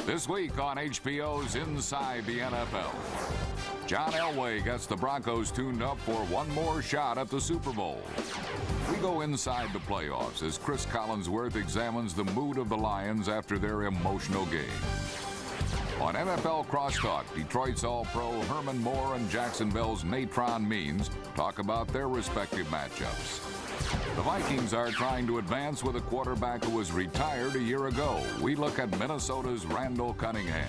This week on HBO's Inside the NFL, John Elway gets the Broncos tuned up for one more shot at the Super Bowl. We go inside the playoffs as Chris Collinsworth examines the mood of the Lions after their emotional game. On NFL Crosstalk, Detroit's All-Pro Herman Moore and Jacksonville's Natron Means talk about their respective matchups. The Vikings are trying to advance with a quarterback who was retired a year ago. We look at Minnesota's Randall Cunningham.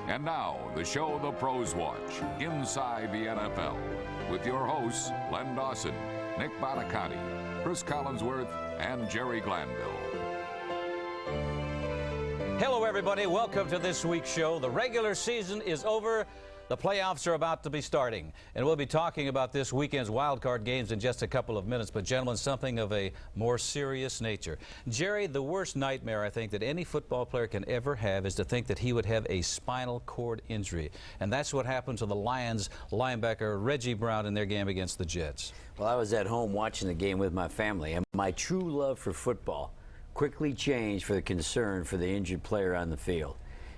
And now, the show the pros watch, Inside the NFL, with your hosts, Len Dawson, Nick Bonacati, Chris Collinsworth, and Jerry Glanville. Hello, everybody. Welcome to this week's show. The regular season is over. The playoffs are about to be starting, and we'll be talking about this weekend's wild card games in just a couple of minutes. But, gentlemen, something of a more serious nature. Jerry, the worst nightmare I think that any football player can ever have is to think that he would have a spinal cord injury. And that's what happened to the Lions linebacker Reggie Brown in their game against the Jets. Well, I was at home watching the game with my family, and my true love for football quickly changed for the concern for the injured player on the field.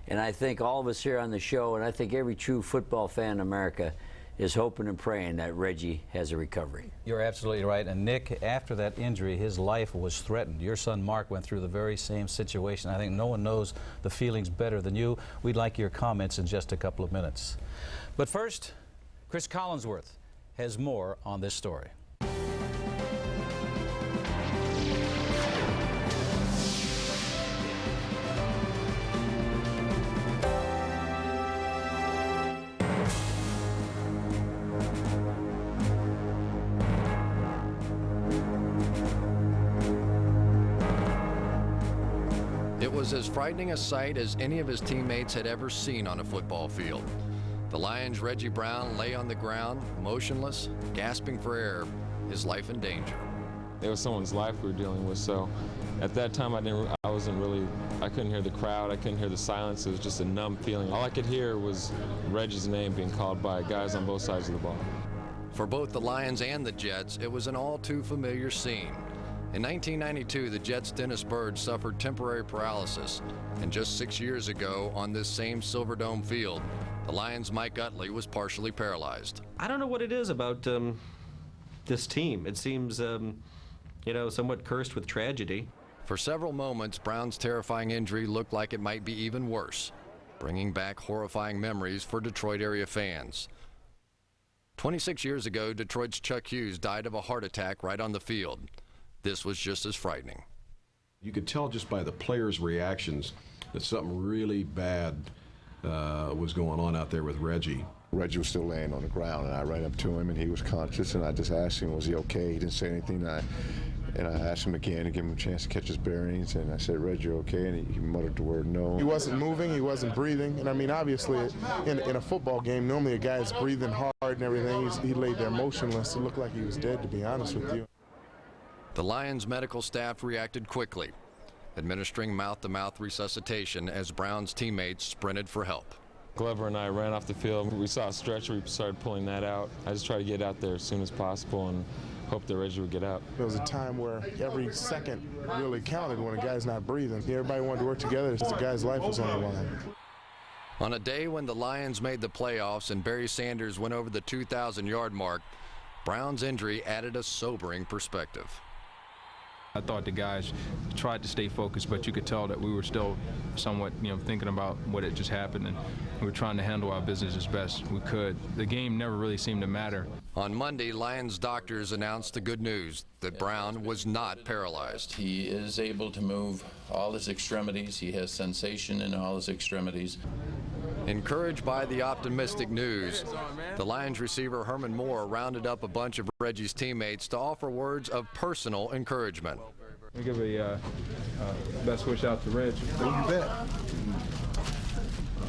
And I think all of us here on the show, and I think every true football fan in America, is hoping and praying that Reggie has a recovery. You're absolutely right. And Nick, after that injury, his life was threatened. Your son Mark went through the very same situation. I think no one knows the feelings better than you. We'd like your comments in just a couple of minutes. But first, Chris Collinsworth has more on this story. It was as frightening a sight as any of his teammates had ever seen on a football field. The Lions' Reggie Brown lay on the ground, motionless, gasping for air, his life in danger. It was someone's life we were dealing with, so at that time I couldn't hear the crowd, I couldn't hear the silence. It was just a numb feeling. All I could hear was Reggie's name being called by guys on both sides of the ball. For both the Lions and the Jets, it was an all too familiar scene. In 1992, the Jets' Dennis Byrd suffered temporary paralysis, and just 6 years ago, on this same Silverdome field, the Lions' Mike Utley was partially paralyzed. I don't know what it is about this team. It seems, somewhat cursed with tragedy. For several moments, Brown's terrifying injury looked like it might be even worse, bringing back horrifying memories for Detroit area fans. 26 years ago, Detroit's Chuck Hughes died of a heart attack right on the field. This was just as frightening. You could tell just by the players' reactions that something really bad was going on out there with Reggie. Reggie was still laying on the ground, and I ran up to him, and he was conscious, and I just asked him, was he okay? He didn't say anything, and I asked him again to give him a chance to catch his bearings, and I said, Reggie, okay? And he muttered the word no. He wasn't moving, he wasn't breathing, and I mean, obviously, in a football game, normally a guy's breathing hard and everything. He laid there motionless. It looked like he was dead, to be honest with you. The Lions medical staff reacted quickly, administering mouth-to-mouth resuscitation as Brown's teammates sprinted for help. Glover and I ran off the field. We saw a stretcher, we started pulling that out. I just tried to get out there as soon as possible and hope that Reggie would get out. There was a time where every second really counted when a guy's not breathing. Everybody wanted to work together because the guy's life was on the line. On a day when the Lions made the playoffs and Barry Sanders went over the 2,000-yard mark, Brown's injury added a sobering perspective. I thought the guys tried to stay focused, but you could tell that we were still somewhat, thinking about what had just happened, and we were trying to handle our business as best we could. The game never really seemed to matter. On Monday, Lions doctors announced the good news that Brown was not paralyzed. He is able to move all his extremities. He has sensation in all his extremities. Encouraged by the optimistic news, the Lions receiver Herman Moore rounded up a bunch of Reggie's teammates to offer words of personal encouragement. We give a best wish out to Reg. You bet.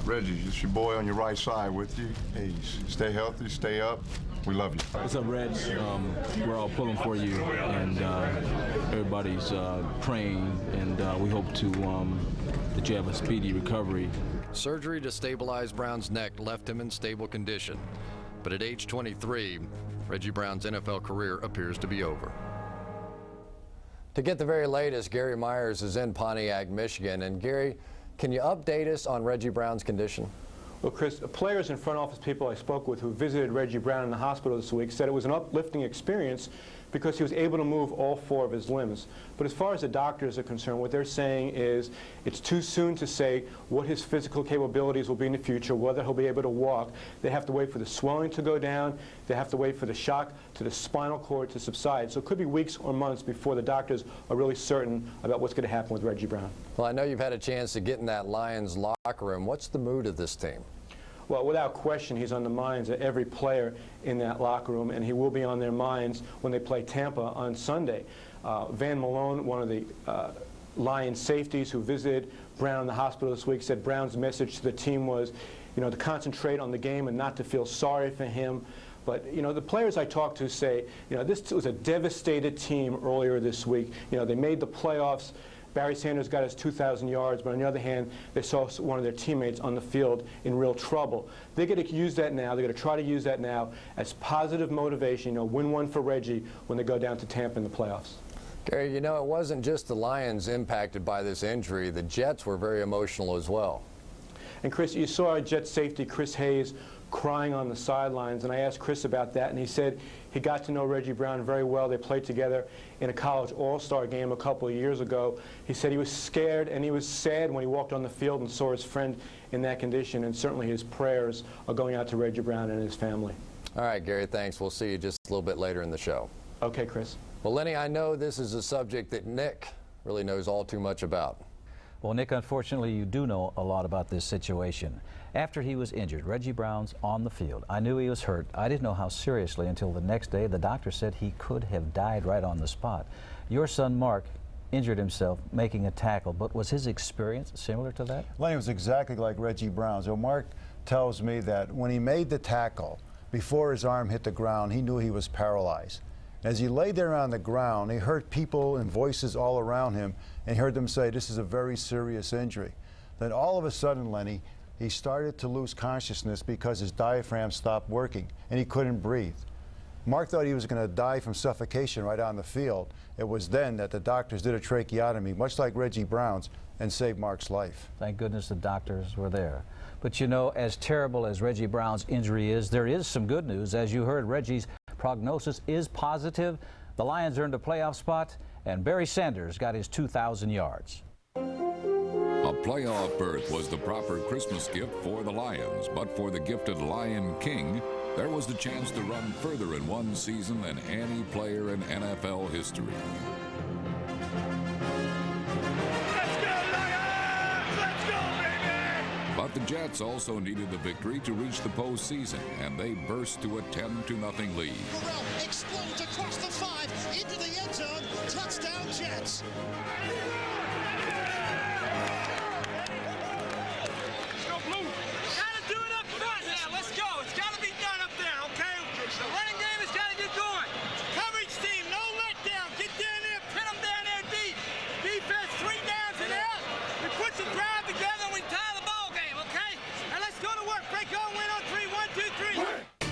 Reggie, it's your boy on your right side with you. Hey, stay healthy, stay up. We love you. What's up, Reg? We're all pulling for you, and everybody's praying, and we hope that you have a speedy recovery. Surgery to stabilize Brown's neck left him in stable condition. But at age 23, Reggie Brown's NFL career appears to be over. To get the very latest, Gary Myers is in Pontiac, Michigan. And Gary, can you update us on Reggie Brown's condition? Well, Chris, players and front office people I spoke with who visited Reggie Brown in the hospital this week said it was an uplifting experience because he was able to move all 4 of his limbs. But as far as the doctors are concerned, what they're saying is it's too soon to say what his physical capabilities will be in the future, whether he'll be able to walk. They have to wait for the swelling to go down. They have to wait for the shock to the spinal cord to subside. So it could be weeks or months before the doctors are really certain about what's going to happen with Reggie Brown. Well, I know you've had a chance to get in that Lions locker room. What's the mood of this team? Well, without question, he's on the minds of every player in that locker room, and he will be on their minds when they play Tampa on Sunday. Van Malone, one of the Lions safeties who visited Brown in the hospital this week, said Brown's message to the team was, to concentrate on the game and not to feel sorry for him. But, the players I talked to say, this was a devastated team earlier this week. They made the playoffs. Barry Sanders got his 2,000 yards, but on the other hand, they saw one of their teammates on the field in real trouble. They're going to use that now. They're going to try to use that now as positive motivation, win one for Reggie when they go down to Tampa in the playoffs. Gary, it wasn't just the Lions impacted by this injury. The Jets were very emotional as well. And Chris, you saw our Jets safety, Chris Hayes, crying on the sidelines, and I asked Chris about that, and he said he got to know Reggie Brown very well. They played together in a college all-star game a couple of years ago. He said he was scared and he was sad when he walked on the field and saw his friend in that condition, and certainly his prayers are going out to Reggie Brown and his family. All right, Gary, thanks. We'll see you just a little bit later in the show. Okay, Chris. Well, Lenny, I know this is a subject that Nick really knows all too much about. Well, Nick, unfortunately, you do know a lot about this situation. After he was injured, Reggie Brown's on the field. I knew he was hurt. I didn't know how seriously until the next day. The doctor said he could have died right on the spot. Your son, Mark, injured himself making a tackle, but was his experience similar to that? Lenny was exactly like Reggie Brown. So Mark tells me that when he made the tackle, before his arm hit the ground, he knew he was paralyzed. As he lay there on the ground, he heard people and voices all around him, and he heard them say, this is a very serious injury. Then all of a sudden, Lenny, he started to lose consciousness because his diaphragm stopped working, and he couldn't breathe. Mark thought he was going to die from suffocation right on the field. It was then that the doctors did a tracheotomy, much like Reggie Brown's, and saved Mark's life. Thank goodness the doctors were there. But as terrible as Reggie Brown's injury is, there is some good news. As you heard, Reggie's prognosis is positive. The Lions earned a playoff spot, and Barry Sanders got his 2,000 yards. A playoff berth was the proper Christmas gift for the Lions, but for the gifted Lion King, there was the chance to run further in one season than any player in NFL history. Let's go, Lions! Let's go, baby! But the Jets also needed the victory to reach the postseason, and they burst to a 10-0 lead. Burrell explodes across the 5 into the end zone. Touchdown, Jets!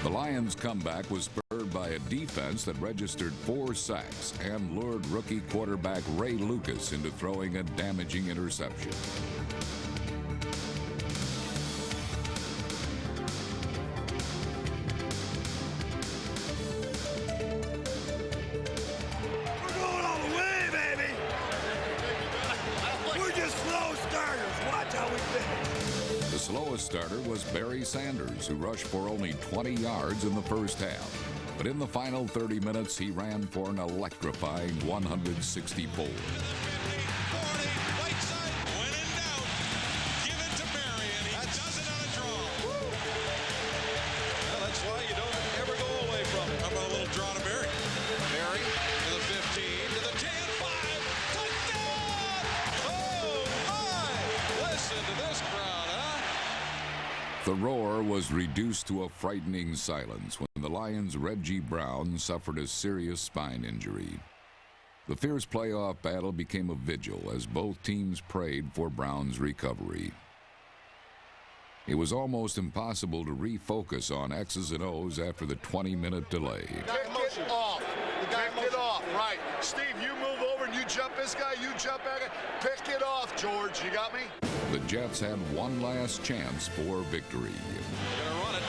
The Lions' comeback was spurred by a defense that registered 4 sacks and lured rookie quarterback Ray Lucas into throwing a damaging interception. We're going all the way, baby! We're just slow starters. Watch how we finish. The slowest starter was Barry Sanders, who rushed for only 20 yards in the first half. But in the final 30 minutes, he ran for an electrifying 164. The roar was reduced to a frightening silence when the Lions' Reggie Brown suffered a serious spine injury. The fierce playoff battle became a vigil as both teams prayed for Brown's recovery. It was almost impossible to refocus on X's and O's after the 20-minute delay. Pick it off. Pick it off. Right. Steve, you move over and you jump this guy, you jump back. Pick it off, George. You got me? The Jets had one last chance for victory. They're gonna run it.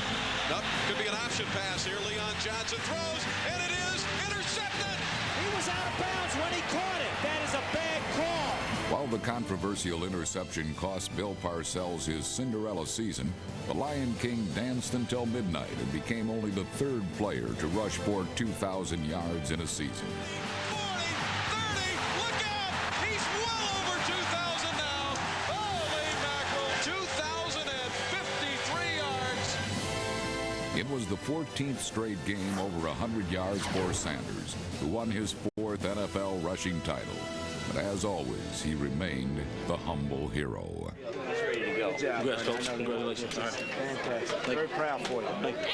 Nope. Could be an option pass here. Leon Johnson throws, and it is intercepted. He was out of bounds when he caught it. That is a bad call. While the controversial interception cost Bill Parcells his Cinderella season, the Lion King danced until midnight and became only the third player to rush for 2,000 yards in a season. 40, 30, look out! He's well over 2,000 now. Holy mackerel, 2,053 yards. It was the 14th straight game over 100 yards for Sanders, who won his 4th NFL rushing title. But as always, he remained the humble hero. He's ready to go. Good job. Congrats, Coach. Congratulations. Fantastic. Very proud for you. Thank you.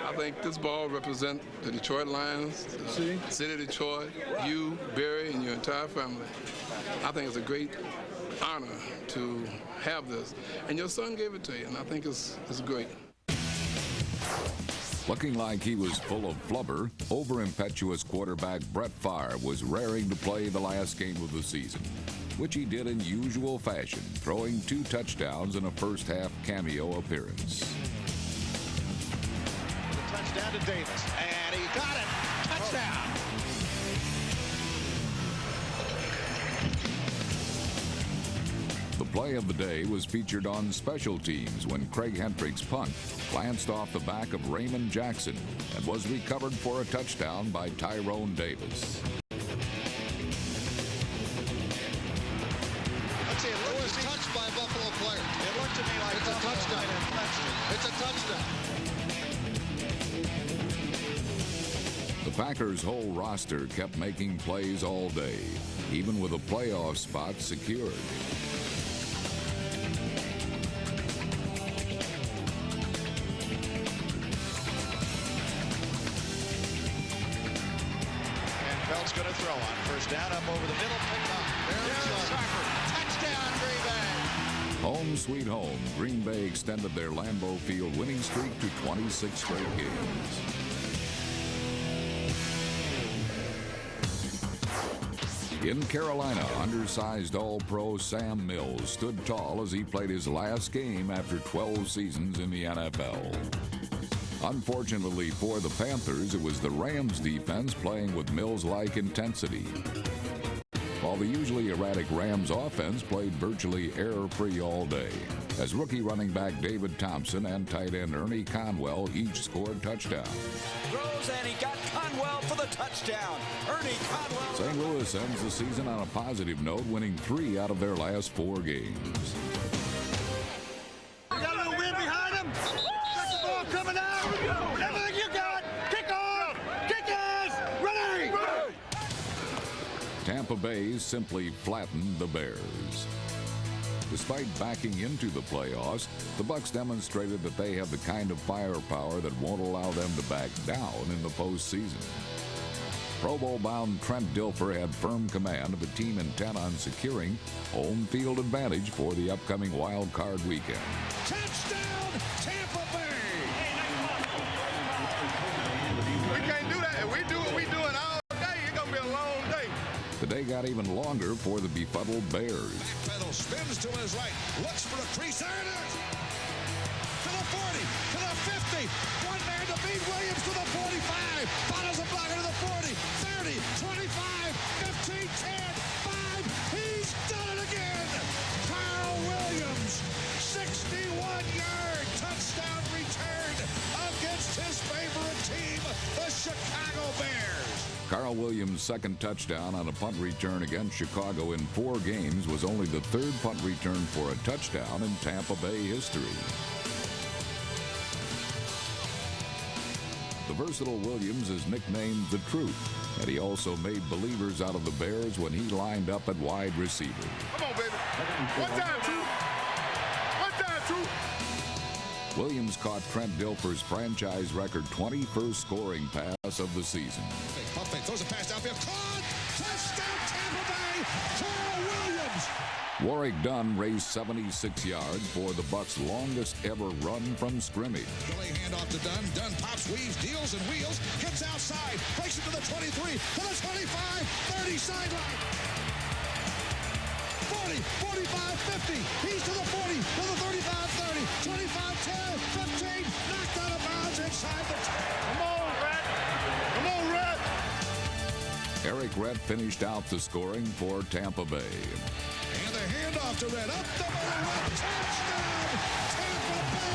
I think this ball represents the Detroit Lions, the city of Detroit, you, Barry, and your entire family. I think it's a great honor to have this. And your son gave it to you, and I think it's great. Looking like he was full of flubber, over-impetuous quarterback Brett Favre was raring to play the last game of the season, which he did in usual fashion, throwing 2 touchdowns in a first-half cameo appearance. The touchdown to Davis, and he got it. Touchdown. The play of the day was featured on special teams when Craig Hendrick's punt glanced off the back of Raymond Jackson and was recovered for a touchdown by Tyrone Davis. I'd say it was touched by a Buffalo player. It looked to me like it's a touchdown. It's a touchdown. The Packers' whole roster kept making plays all day, even with a playoff spot secured. Belt's going to throw on first down, up over the middle, picked up. There's Tucker. Touchdown, Green Bay. Home sweet home, Green Bay extended their Lambeau Field winning streak to 26 straight games. In Carolina, undersized All-Pro Sam Mills stood tall as he played his last game after 12 seasons in the NFL. Unfortunately for the Panthers, it was the Rams defense playing with Mills-like intensity, while the usually erratic Rams offense played virtually error-free all day, as rookie running back David Thompson and tight end Ernie Conwell each scored touchdowns. Throws, and he got Conwell for the touchdown. Ernie Conwell. St. Louis ends the season on a positive note, winning 3 out of their last 4 games. Got a little wind behind him. Got the ball coming out. Everything you got. Kick off. Kickers. Ready. Tampa Bay simply flattened the Bears. Despite backing into the playoffs, the Bucs demonstrated that they have the kind of firepower that won't allow them to back down in the postseason. Pro Bowl-bound Trent Dilfer had firm command of a team intent on securing home field advantage for the upcoming wild card weekend. Touchdown, Tampa Bay. We can't do that. If we do what we doing all day, it's going to be a long day. The day got even longer for the befuddled Bears. Pedal spins to his right, looks for the crease. There it is. To the 40, to the 50. One man to beat Williams to the 45. Follows a blocker to the 40, 30, 25, 15, 10, 5. He's done it again. Carl Williams, 61-yard touchdown return against his favorite team, the Chicago Bears. Carl Williams' second touchdown on a punt return against Chicago in 4 games was only the 3rd punt return for a touchdown in Tampa Bay history. The versatile Williams is nicknamed The Truth, and he also made believers out of the Bears when he lined up at wide receiver. Come on, baby. One time, Truth. One time, Truth. Williams caught Trent Dilfer's franchise record 21st scoring pass of the season. Pump fake, throws a pass downfield, caught! Touchdown Tampa Bay! Terrell Williams! Warrick Dunn raced 76 yards for the Bucs' longest ever run from scrimmage. Delay handoff to Dunn. Dunn pops, weaves, deals, and wheels. Gets outside. Breaks it to the 23, to the 25, 30 sideline. 40, 45, 50. He's to the 40, to the 35, 30, 25, 10, 15. Knocked out of bounds inside the 10. Come on, Red. Come on, Red. Eric Rhett finished out the scoring for Tampa Bay. And the handoff to Red. Up the middle. Touchdown, Tampa Bay.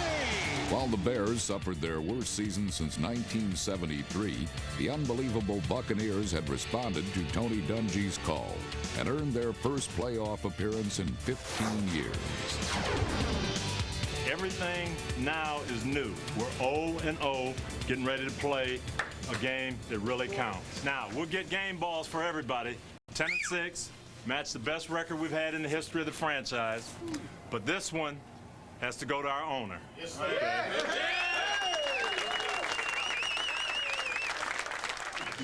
While the Bears suffered their worst season since 1973, the unbelievable Buccaneers had responded to Tony Dungy's call and earned their first playoff appearance in 15 years. Everything now is new. We're 0-0, getting ready to play a game that really counts. Now, we'll get game balls for everybody. 10-6, match the best record we've had in the history of the franchise. But this one has to go to our owner. Yes, sir.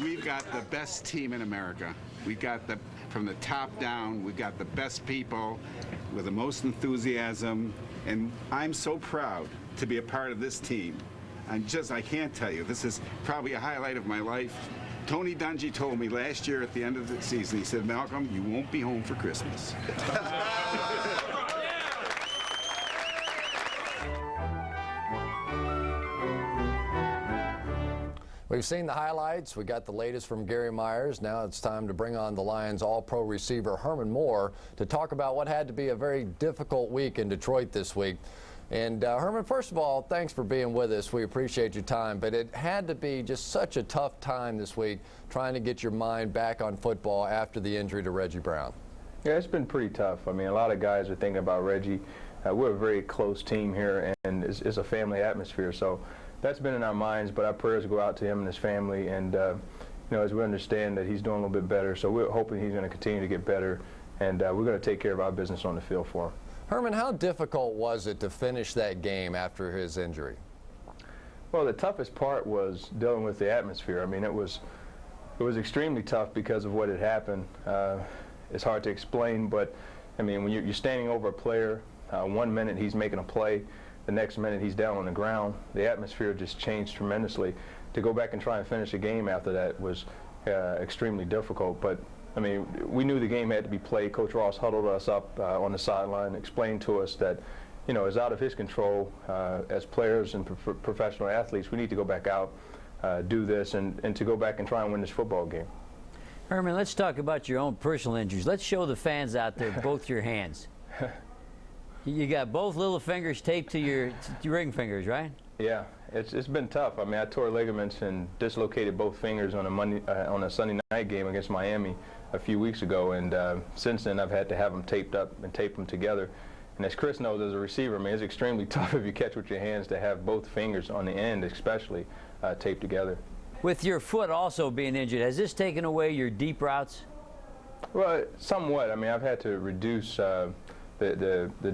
We've got the best team in America. We've got from the top down, we've got the best people with the most enthusiasm. And I'm so proud to be a part of this team. I can't tell you, this is probably a highlight of my life. Tony Dungy told me last year at the end of the season, he said, Malcolm, you won't be home for Christmas. We've seen the highlights. We got the latest from Gary Myers. Now it's time to bring on the Lions All-Pro receiver Herman Moore to talk about what had to be a very difficult week in Detroit this week. And Herman, first of all, thanks for being with us. We appreciate your time, but it had to be just such a tough time this week trying to get your mind back on football after the injury to Reggie Brown. Yeah, it's been pretty tough. I mean, a lot of guys are thinking about Reggie. We're a very close team here, and it's a family atmosphere, so that's been in our minds, but our prayers go out to him and his family, and you know, as we understand that he's doing a little bit better, so we're hoping he's going to continue to get better, and we're going to take care of our business on the field for him. Herman, how difficult was it to finish that game after his injury? Well, the toughest part was dealing with the atmosphere. I mean, it was extremely tough because of what had happened. It's hard to explain, but I mean, when you're standing over a player, 1 minute he's making a play, the next minute he's down on the ground, the atmosphere just changed tremendously. To go back and try and finish a game after that was extremely difficult, but I mean, we knew the game had to be played. Coach Ross huddled us up on the sideline, explained to us that, you know, it's out of his control. As players and professional athletes, we need to go back out, do this, and to go back and try and win this football game. Herman, let's talk about your own personal injuries. Let's show the fans out there both your hands. You got both little fingers taped to your ring fingers, right? Yeah, it's been tough. I mean, I tore ligaments and dislocated both fingers on a Sunday night game against Miami a few weeks ago, and since then I've had to have them taped up and tape them together. And as Chris knows, as a receiver, I mean, it's extremely tough if you catch with your hands to have both fingers on the end, especially taped together. With your foot also being injured, has this taken away your deep routes? Well, somewhat. I mean, I've had to reduce the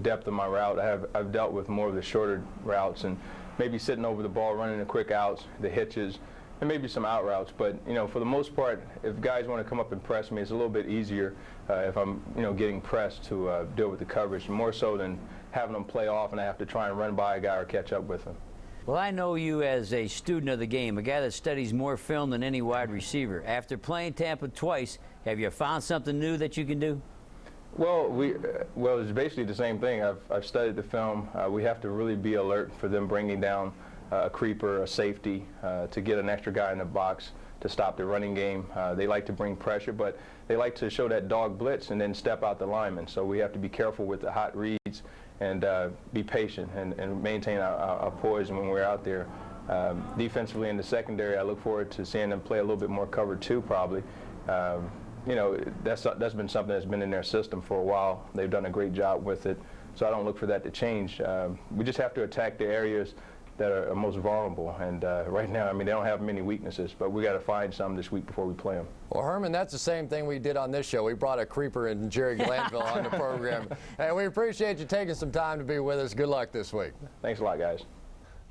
depth of my route. I've dealt with more of the shorter routes and maybe sitting over the ball, running the quick outs, the hitches, and maybe some out routes. But, you know, for the most part, if guys want to come up and press me, it's a little bit easier if I'm, you know, getting pressed to deal with the coverage, more so than having them play off and I have to try and run by a guy or catch up with him. Well, I know you as a student of the game, a guy that studies more film than any wide receiver. After playing Tampa twice, have you found something new that you can do? Well, it's basically the same thing. I've studied the film. We have to really be alert for them bringing down a creeper, a safety, to get an extra guy in the box to stop the running game. They like to bring pressure, but they like to show that dog blitz and then step out the lineman. So we have to be careful with the hot reads and be patient and maintain our poise when we're out there. Defensively in the secondary, I look forward to seeing them play a little bit more cover two probably. You know, that's been something that's been in their system for a while. They've done a great job with it, so I don't look for that to change. We just have to attack the areas that are most vulnerable, and right now, I mean, they don't have many weaknesses, but we got to find some this week before we play them. Well, Herman, that's the same thing we did on this show. We brought a creeper in Jerry Glanville on the program, and we appreciate you taking some time to be with us. Good luck this week. Thanks a lot, guys.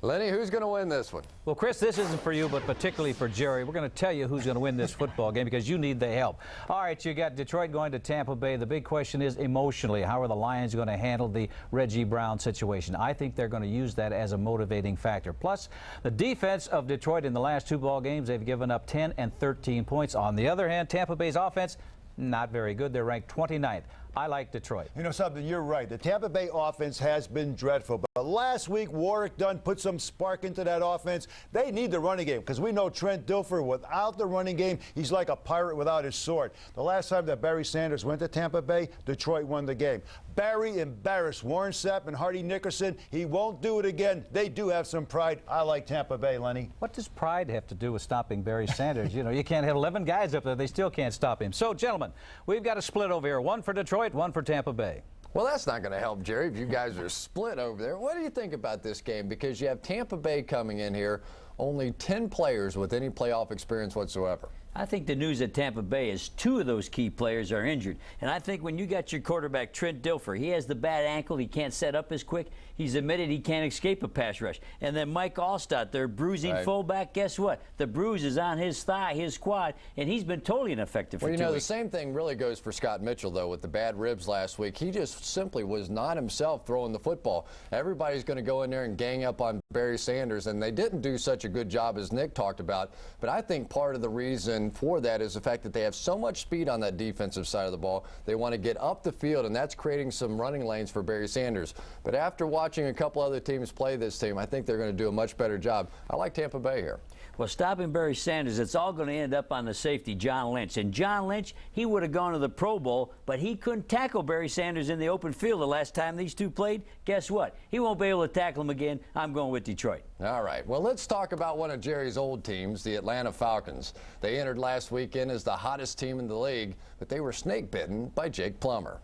Lenny, who's going to win this one? Well, Chris, this isn't for you, but particularly for Jerry. We're going to tell you who's going to win this football game because you need the help. All right, you got Detroit going to Tampa Bay. The big question is emotionally, how are the Lions going to handle the Reggie Brown situation? I think they're going to use that as a motivating factor. Plus, the defense of Detroit in the last 2 ball games, they've given up 10 and 13 points. On the other hand, Tampa Bay's offense, not very good. They're ranked 29th. I like Detroit. You know something, you're right. The Tampa Bay offense has been dreadful. But last week, Warwick Dunn put some spark into that offense. They need the running game because we know Trent Dilfer, without the running game, he's like a pirate without his sword. The last time that Barry Sanders went to Tampa Bay, Detroit won the game. Barry embarrassed Warren Sapp and Hardy Nickerson. He won't do it again. They do have some pride. I like Tampa Bay, Lenny. What does pride have to do with stopping Barry Sanders? You know, you can't have 11 guys up there. They still can't stop him. So, gentlemen, we've got a split over here. 1 for Detroit, 1 for Tampa Bay. Well, that's not going to help, Jerry, if you guys are split over there. What do you think about this game? Because you have Tampa Bay coming in here, only 10 players with any playoff experience whatsoever. I think the news at Tampa Bay is 2 of those key players are injured. And I think when you got your quarterback, Trent Dilfer, he has the bad ankle. He can't set up as quick. He's admitted he can't escape a pass rush. And then Mike Allstott, their bruising fullback, guess what? The bruise is on his thigh, his quad, and he's been totally ineffective for 2 weeks. Well, you know, the same thing really goes for Scott Mitchell, though, with the bad ribs last week. He just simply was not himself throwing the football. Everybody's going to go in there and gang up on Barry Sanders, and they didn't do such a good job as Nick talked about. But I think part of the reason for that is the fact that they have so much speed on that defensive side of the ball. They want to get up the field, and that's creating some running lanes for Barry Sanders. But after watching a couple other teams play this team, I think they're going to do a much better job. I like Tampa Bay here. Well, stopping Barry Sanders, it's all going to end up on the safety, John Lynch. And John Lynch, he would have gone to the Pro Bowl, but he couldn't tackle Barry Sanders in the open field the last time these two played. Guess what? He won't be able to tackle him again. I'm going with Detroit. All right. Well, let's talk about one of Jerry's old teams, the Atlanta Falcons. They entered last weekend as the hottest team in the league, but they were snake-bitten by Jake Plummer.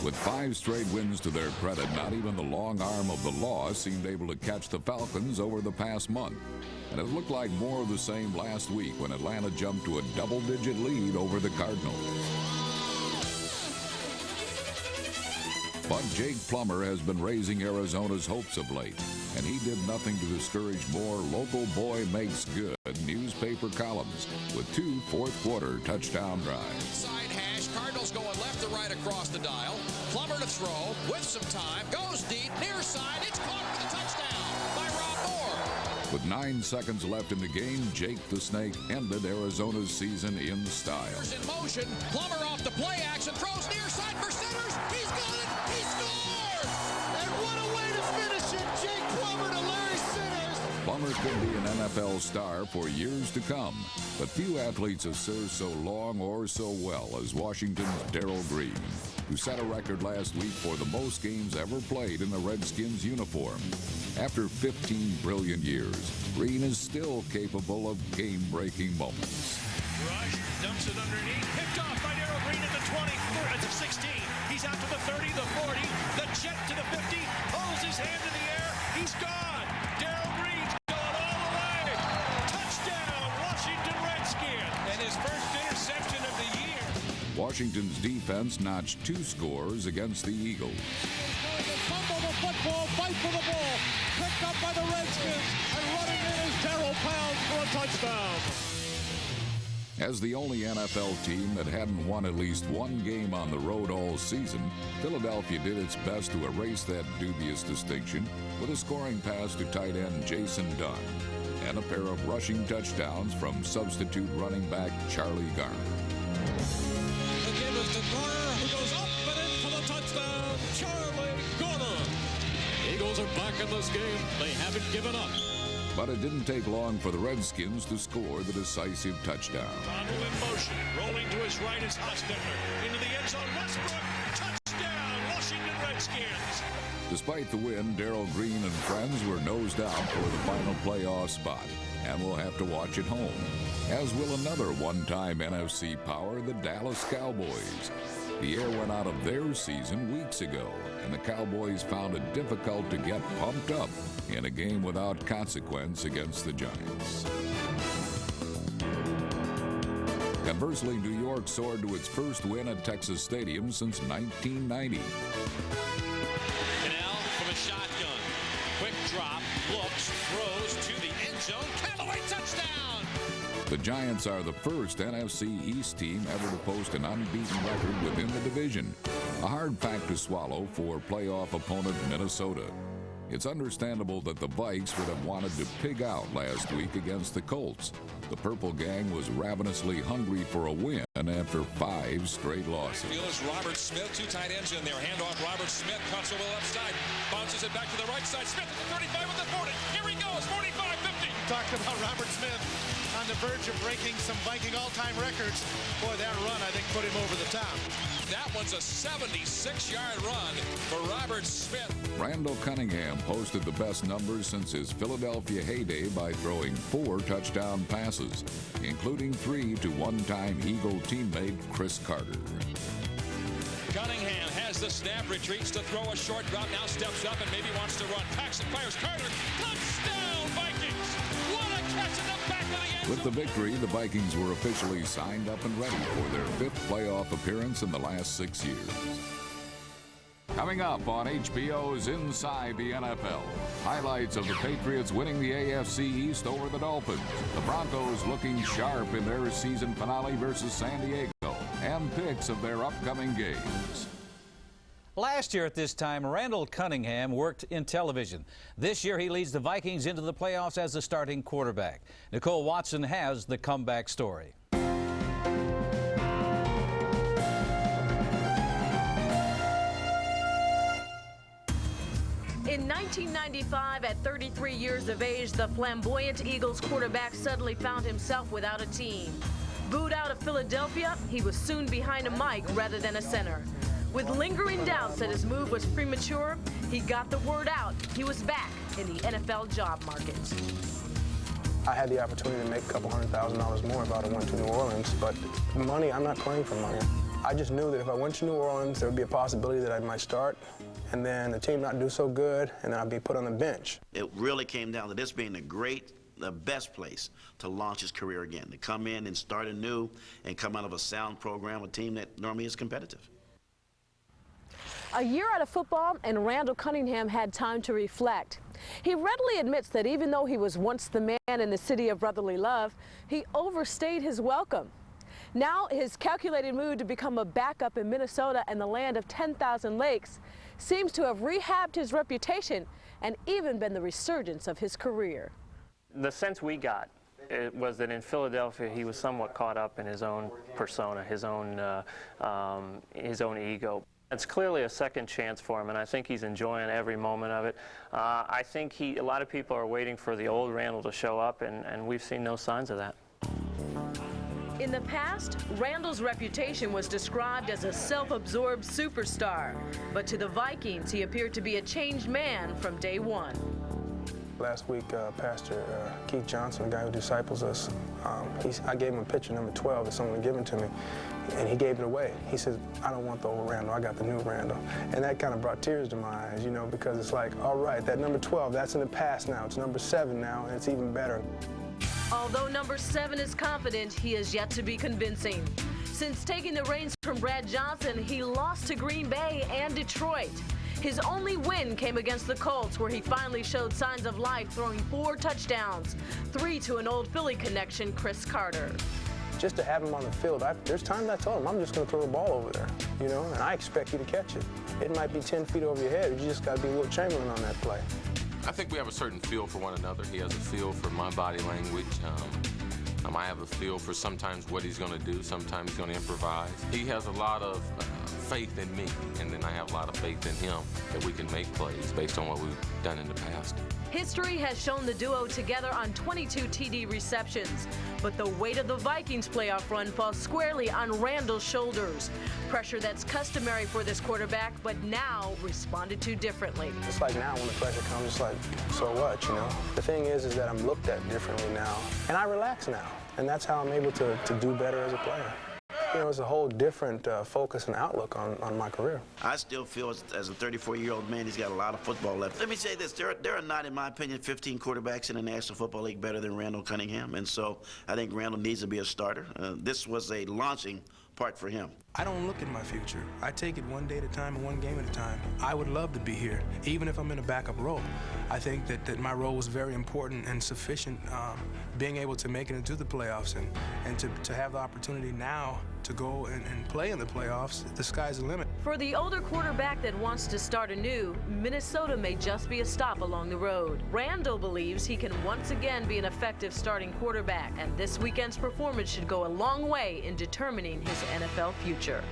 With 5 straight wins to their credit, not even the long arm of the law seemed able to catch the Falcons over the past month. And it looked like more of the same last week when Atlanta jumped to a double-digit lead over the Cardinals. But Jake Plummer has been raising Arizona's hopes of late, and he did nothing to discourage more local boy makes good newspaper columns with 2 fourth-quarter touchdown drives. Inside hash, Cardinals going left to right across the dial. Plummer to throw with some time, goes deep, near side, it's caught for the touchdown by Rob Moore. With 9 seconds left in the game, Jake the Snake ended Arizona's season in style. In motion, Plummer off the play action, throws near side for Sinners. He's got it, he scores! And what a way to finish it, Jake Plummer to Larry Sinners. Plummer could be an NFL star for years to come, but few athletes have served so long or so well as Washington's Darrell Green, who set a record last week for the most games ever played in the Redskins uniform. After 15 brilliant years, Green is still capable of game-breaking moments. Rush, dumps it underneath, picked off by Darrell Green at the 20, it's a 16. He's out to the 30, the 40, the jet to the 50, pulls his hand in the air, he's gone. Darrell Green's going all the way. Touchdown, Washington Redskins. And his first interception of the year. Washington's defense notched 2 scores against the Eagles. Fumble the football, fight for the ball. Picked up by the Redskins, and running in is Darrell Pounds for a touchdown. As the only NFL team that hadn't won at least 1 game on the road all season, Philadelphia did its best to erase that dubious distinction with a scoring pass to tight end Jason Dunn and a pair of rushing touchdowns from substitute running back Charlie Garner. The give is to Garner, who goes up and in for the touchdown. Charlie Garner. Eagles are back in this game. They haven't given up. But it didn't take long for the Redskins to score the decisive touchdown. Rondo in motion, rolling to his right is Hostetler. Into the end zone, Westbrook. Touchdown, Washington Redskins. Despite the win, Darrell Green and friends were nosed out for the final playoff spot and will have to watch at home, as will another one-time NFC power, the Dallas Cowboys. The air went out of their season weeks ago, and the Cowboys found it difficult to get pumped up in a game without consequence against the Giants. Conversely, New York soared to its first win at Texas Stadium since 1990. Canal from a shotgun. Quick drop. looks, throws to the end zone. Callaway, touchdown! The Giants are the first NFC East team ever to post an unbeaten record within the division. A hard fact to swallow for playoff opponent Minnesota. It's understandable that the Vikes would have wanted to pig out last week against the Colts. The Purple Gang was ravenously hungry for a win after 5 straight losses. Field is Robert Smith, 2 tight ends in there. Handoff, Robert Smith cuts over the left side, bounces it back to the right side. Smith at the 35 with the 40. Here he goes, 45-50. Talked about Robert Smith on the verge of breaking some Viking all-time records. Boy, that run, I think, put him over the top. That one's a 76-yard run for Robert Smith. Randall Cunningham posted the best numbers since his Philadelphia heyday by throwing 4 touchdown passes, including 3 to one-time Eagle teammate Chris Carter. Cunningham has the snap, retreats to throw a short route, now steps up and maybe wants to run. Packs and fires. Carter, touchdown Vikings! What a catch in the back of the end zone! With the victory, the Vikings were officially signed up and ready for their 5th playoff appearance in the last 6 years. Coming up on HBO's Inside the NFL, highlights of the Patriots winning the AFC East over the Dolphins, the Broncos looking sharp in their season finale versus San Diego, and picks of their upcoming games. Last year at this time, Randall Cunningham worked in television. This year, he leads the Vikings into the playoffs as the starting quarterback. Nicole Watson has the comeback story. In 1995, at 33 years of age, the flamboyant Eagles quarterback suddenly found himself without a team. Booed out of Philadelphia, he was soon behind a mic rather than a center. With lingering doubts that his move was premature, he got the word out. He was back in the NFL job market. I had the opportunity to make a couple $100,000 more if I went to New Orleans, but money, I'm not playing for money. I just knew that if I went to New Orleans, there would be a possibility that I might start, and then the team not do so good, and then I'd be put on the bench. It really came down to this being the best place to launch his career again, to come in and start anew and come out of a sound program, a team that normally is competitive. A year out of football, and Randall Cunningham had time to reflect. He readily admits that even though he was once the man in the city of brotherly love, he overstayed his welcome. Now, his calculated move to become a backup in Minnesota and the land of 10,000 lakes seems to have rehabbed his reputation and even been the resurgence of his career. The sense we got was that in Philadelphia he was somewhat caught up in his own persona, his own ego. It's clearly a second chance for him, and I think he's enjoying every moment of it. I think a lot of people are waiting for the old Randall to show up, and we've seen no signs of that. In the past, Randall's reputation was described as a self-absorbed superstar, but to the Vikings, he appeared to be a changed man from day one. Last week, Pastor Keith Johnson, the guy who disciples us, I gave him a picture, number 12, that someone had given to me, and he gave it away. He says, I don't want the old Randall, I got the new Randall. And that kind of brought tears to my eyes, you know, because it's like, all right, that number 12, that's in the past now. It's number 7 now, and it's even better. Although number 7 is confident, he is yet to be convincing. Since taking the reins from Brad Johnson, he lost to Green Bay and Detroit. His only win came against the Colts, where he finally showed signs of life, throwing 4 touchdowns, 3 to an old Philly connection, Chris Carter. Just to have him on the field, there's times I told him, I'm just going to throw the ball over there, you know, and I expect you to catch it. It might be 10 feet over your head, you just got to be Wilt Chamberlain on that play. I think we have a certain feel for one another. He has a feel for my body language. I have a feel for sometimes what he's going to do, sometimes he's going to improvise. He has a lot of faith in me, and then I have a lot of faith in him that we can make plays based on what we've done in the past. History has shown the duo together on 22 TD receptions, but the weight of the Vikings playoff run falls squarely on Randall's shoulders. Pressure that's customary for this quarterback, but now responded to differently. It's like now when the pressure comes, it's like, so what, you know? The thing is that I'm looked at differently now, and I relax now, and that's how I'm able to do better as a player. You know, it's a whole different focus and outlook on my career. I still feel as a 34-year-old man, he's got a lot of football left. Let me say this, there are not, in my opinion, 15 quarterbacks in the National Football League better than Randall Cunningham, and so I think Randall needs to be a starter. This was a launching part for him. I don't look at my future. I take it one day at a time and one game at a time. I would love to be here, even if I'm in a backup role. I think that my role was very important and sufficient, being able to make it into the playoffs and to have the opportunity now to go and play in the playoffs. The sky's the limit. For the older quarterback that wants to start anew, Minnesota may just be a stop along the road. Randall believes he can once again be an effective starting quarterback, and this weekend's performance should go a long way in determining his NFL future.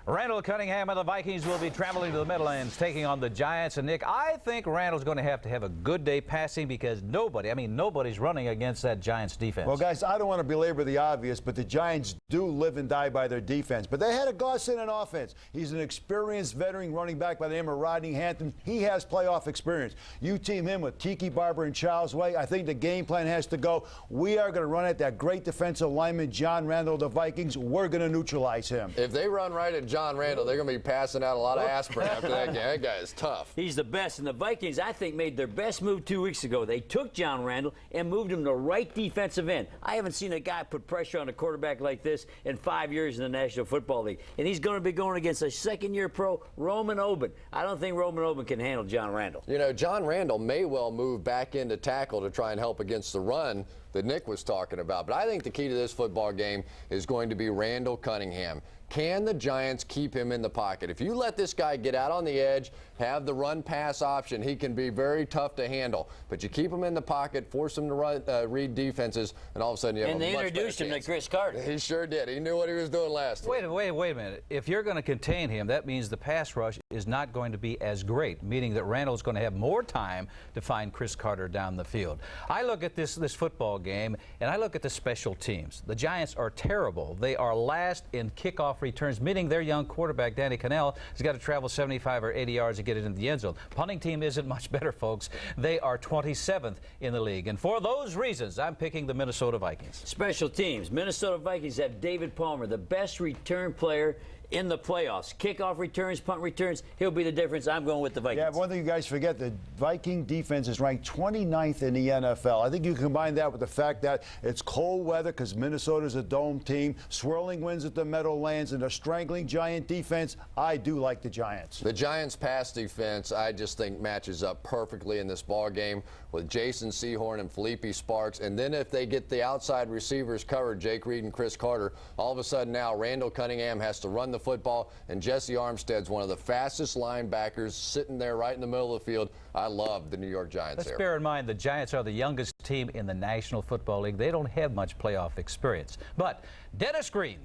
Randall Cunningham and the Vikings will be traveling to the Meadowlands, taking on the Giants. And Nick, I think Randall's going to have a good day passing because nobody's running against that Giants defense. Well, guys, I don't want to belabor the obvious, but the Giants do live and die by their defense. But they had a godsend in offense. He's an experienced veteran running back by the name of Rodney Hampton. He has playoff experience. You team him with Tiki Barber and Charles Way. I think the game plan has to go. We are going to run at that great defensive lineman, John Randall, the Vikings. We're going to neutralize him. If they run right at John Randall, they're going to be passing out a lot of aspirin after that game. That guy is tough. He's the best. And the Vikings, I think, made their best move 2 weeks ago. They took John Randall and moved him to right defensive end. I haven't seen a guy put pressure on a quarterback like this in 5 years in the National Football League. And he's going to be going against a second-year pro, Roman Oben. I don't think Roman Oben can handle John Randall. You know, John Randall may well move back into tackle to try and help against the run that Nick was talking about. But I think the key to this football game is going to be Randall Cunningham. Can the Giants keep him in the pocket? If you let this guy get out on the edge, have the run-pass option, he can be very tough to handle. But you keep him in the pocket, force him to read defenses, and all of a sudden you have a much better chance. And they introduced him to Chris Carter. He sure did. He knew what he was doing last week. Wait a minute. If you're going to contain him, that means the pass rush is not going to be as great, meaning that Randall's going to have more time to find Chris Carter down the field. I look at this football game, and I look at the special teams. The Giants are terrible. They are last in kickoff returns, meaning their young quarterback, Danny Cannell, has got to travel 75 or 80 yards to get it in the end zone. Punting team isn't much better, folks. They are 27th in the league. And for those reasons, I'm picking the Minnesota Vikings. Special teams. Minnesota Vikings have David Palmer, the best return player in the playoffs. Kickoff returns, punt returns, he'll be the difference. I'm going with the Vikings. Yeah, one thing you guys forget, the Viking defense is ranked 29th in the NFL. I think you combine that with the fact that it's cold weather because Minnesota's a dome team, swirling winds at the Meadowlands, and a strangling Giant defense. I do like the Giants. The Giants' pass defense, I just think, matches up perfectly in this ball game with Jason Sehorn and Felipe Sparks. And then if they get the outside receivers covered, Jake Reed and Chris Carter, all of a sudden now Randall Cunningham has to run the football, and Jesse Armstead's one of the fastest linebackers sitting there right in the middle of the field. I love the New York Giants. Let's bear in mind the Giants are the youngest team in the National Football League. They don't have much playoff experience. But Dennis Green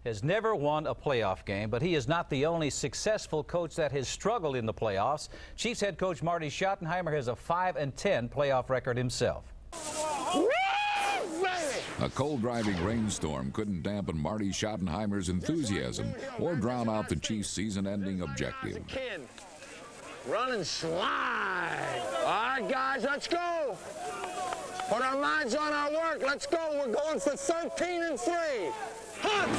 has never won a playoff game, but he is not the only successful coach that has struggled in the playoffs. Chiefs head coach Marty Schottenheimer has a 5-10 playoff record himself. A cold driving rainstorm couldn't dampen Marty Schottenheimer's enthusiasm or drown out the Chiefs' season-ending objective. Run and slide. All right, guys, let's go. Put our minds on our work. Let's go. We're going for 13-3. Hunt!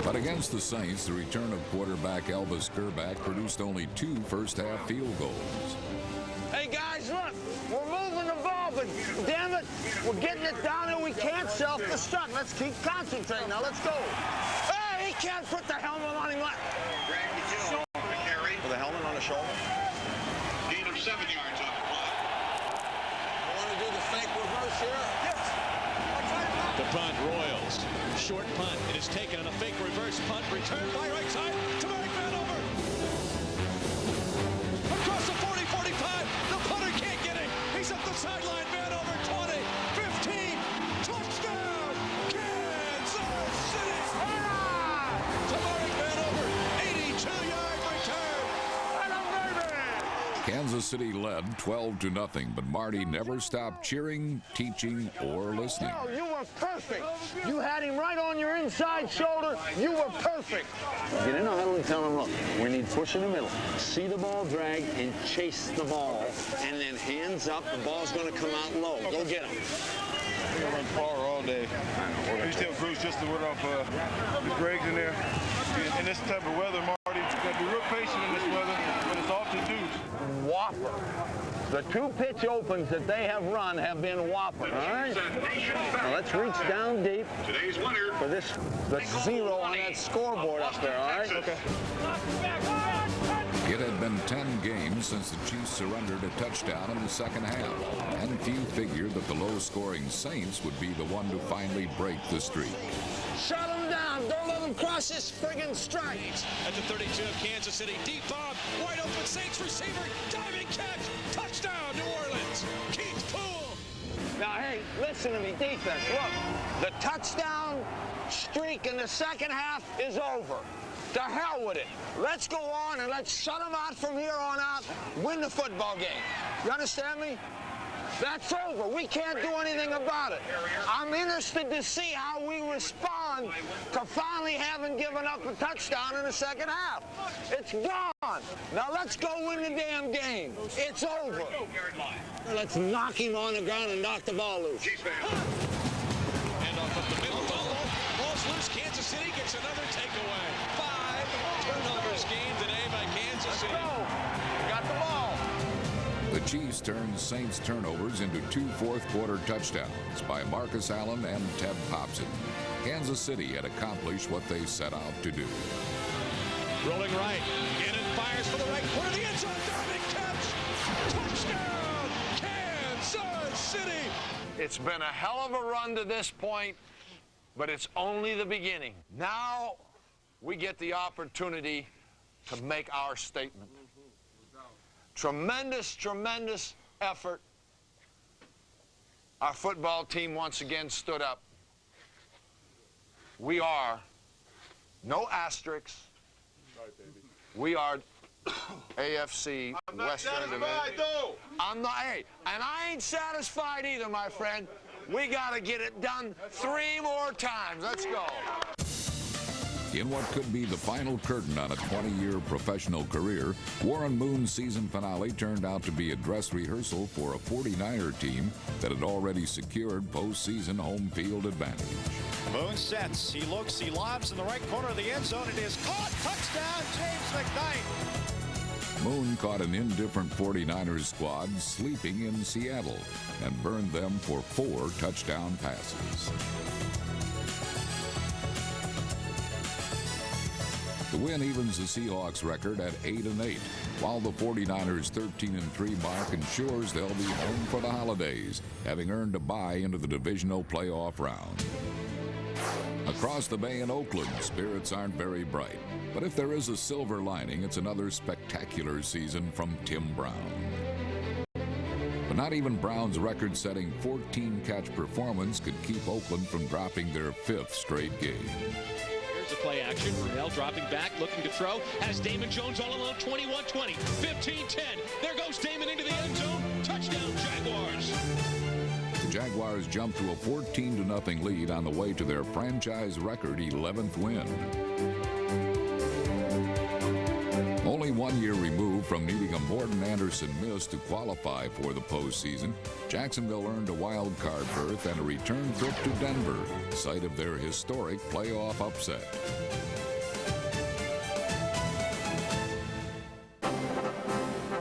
But against the Saints, the return of quarterback Elvis Gerback produced only 2 first-half field goals. Hey, guys, look. We're moving the ball, but damn it, we're getting it down and we can't self-destruct. Let's keep concentrating. Now, let's go. Hey, he can't put the helmet on him. Shoulder carry. With the helmet on the shoulder. Gain of 7 yards on the play. I want to do the fake reverse here. Yes. The punt, Royals. Short punt. It is taken on a fake reverse punt. Returned by right side to Mike Vanover. Across the 40-45. The punter can't get it. He's up the sideline. Vanover 20, 15. Touchdown. Kansas City. To Mike Vanover. 82-yard return. Kansas City led 12-0, but Marty never stopped cheering, teaching, or listening. No, you were perfect. You had him right on your inside shoulder. You were perfect. Get in the huddle and tell him, look, we need push in the middle. See the ball drag and chase the ball. And then hands up, the ball's going to come out low. Go get him. We're going to run far all day. We still cruise just to ward off the Gregs in there. In this type of weather, Marty, you got to be real patient in this weather, but it's off to deuce. Whopper. The 2 pitch opens that they have run have been whoppers. All right? Now let's reach down deep for this, the 0 on that scoreboard up there, all right? Okay. It had been 10 games since the Chiefs surrendered a touchdown in the second half, and few figured that the low-scoring Saints would be the one to finally break the streak. Shut them down. Don't let them cross this friggin' strike. At the 32 of Kansas City, deep bomb, wide open Saints receiver, diving catch, touchdown, New Orleans. Keith Poole. Now, hey, listen to me, defense. Look, the touchdown streak in the second half is over. To hell with it. Let's go on and let's shut them out from here on out, win the football game. You understand me? That's over. We can't do anything about it. I'm interested to see how we respond to finally having given up a touchdown in the second half. It's gone. Now let's go win the damn game. It's over. Let's knock him on the ground and knock the ball loose. And off up the middle, ball's loose. Kansas City gets another takeaway. 5 turnovers gained today by Kansas City. Got the ball. The Chiefs turned Saints turnovers into 2 fourth-quarter touchdowns by Marcus Allen and Ted Popson. Kansas City had accomplished what they set out to do. Rolling right. Gannon fires for the right corner of the end zone. Diving catch. Touchdown, Kansas City. It's been a hell of a run to this point, but it's only the beginning. Now we get the opportunity to make our statement. Tremendous, tremendous effort. Our football team once again stood up. We are, no asterisks, we are AFC Western Division. I'm not, hey, and I ain't satisfied either, my friend. We got to get it done 3 more times. Let's go. In what could be the final curtain on a 20-year professional career, Warren Moon's season finale turned out to be a dress rehearsal for a 49er team that had already secured postseason home field advantage. Moon sets, he looks, he lobs in the right corner of the end zone. It is caught. Touchdown, James McKnight. Moon caught an indifferent 49ers squad sleeping in Seattle and burned them for 4 touchdown passes. The win evens the Seahawks record at 8-8, while the 49ers' 13-3 mark ensures they'll be home for the holidays, having earned a bye into the divisional playoff round. Across the bay in Oakland, spirits aren't very bright, but if there is a silver lining, it's another spectacular season from Tim Brown. But not even Brown's record-setting 14-catch performance could keep Oakland from dropping their 5th straight game. The play action. Rudell dropping back, looking to throw. Has Damon Jones all alone. 21-20, 15-10. There goes Damon into the end zone. Touchdown, Jaguars. The Jaguars jumped to a 14-0 lead on the way to their franchise record 11th win. Only 1 year removed from needing a Morton Anderson miss to qualify for the postseason, Jacksonville earned a wild card berth and a return trip to Denver, site of their historic playoff upset.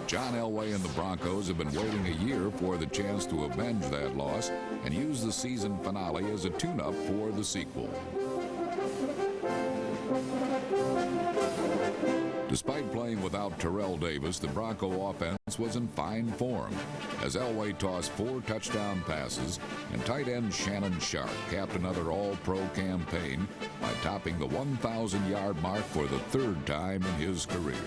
John Elway and the Broncos have been waiting a year for the chance to avenge that loss and use the season finale as a tune-up for the sequel. Despite playing without Terrell Davis, the Bronco offense was in fine form as Elway tossed 4 touchdown passes and tight end Shannon Sharp capped another All-Pro campaign by topping the 1,000-yard mark for the 3rd time in his career.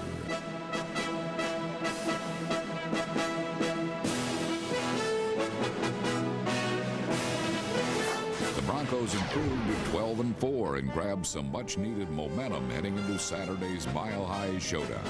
Broncos improved to 12-4 and grabbed some much-needed momentum heading into Saturday's Mile High Showdown.